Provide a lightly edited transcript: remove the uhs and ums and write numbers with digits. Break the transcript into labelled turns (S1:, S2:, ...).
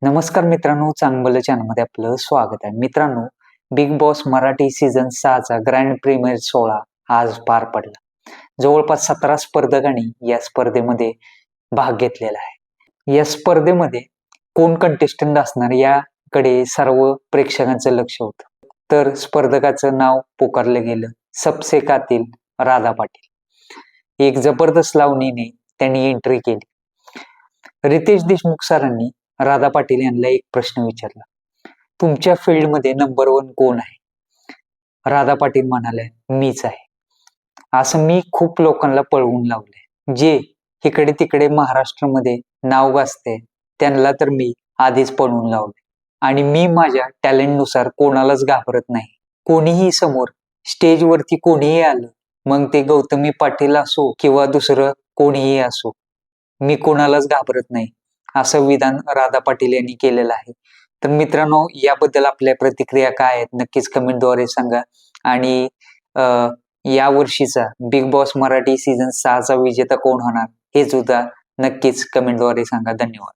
S1: नमस्कार मित्रांनो, चांगलं चॅनलमध्ये आपलं स्वागत आहे. मित्रांनो, बिग बॉस मराठी सीझन 6चा ग्रँड प्रीमियर सोहळा आज पार पडला. जवळपास 17 स्पर्धकांनी या स्पर्धेमध्ये भाग घेतलेला आहे. या स्पर्धेमध्ये कोण कंटेस्टंट असणार याकडे सर्व प्रेक्षकांचं लक्ष होतं. तर स्पर्धकाचं नाव पुकारलं गेलं, सबसे कातील राधा पाटील. एक जबरदस्त लावणीने त्यांनी एंट्री केली. रितेश देशमुख सरांनी राधा पाटील यांना एक प्रश्न विचारला, तुमच्या फील्डमध्ये नंबर 1 कोण आहे? राधा पाटील म्हणाले, मीच आहे. असं मी खूप लोकांना पळवून लावलंय. जे इकडे तिकडे महाराष्ट्रामध्ये नाव गाजते त्यांना तर मी आधीच पळवून लावले आणि मी माझ्या टॅलेंटनुसार कोणालाच घाबरत नाही. कोणीही समोर स्टेजवरती कोणीही आलं, मग ते गौतमी पाटील असो किंवा दुसरं कोणीही असो, मी कोणालाच घाबरत नाही, असं विधान राधा पाटील यांनी केलेलं आहे. तर मित्रांनो, याबद्दल आपल्या प्रतिक्रिया काय आहेत नक्कीच कमेंटद्वारे सांगा आणि या वर्षीचा बिग बॉस मराठी सीझन 6चा विजेता कोण होणार हे सुद्धा नक्कीच कमेंटद्वारे सांगा. धन्यवाद.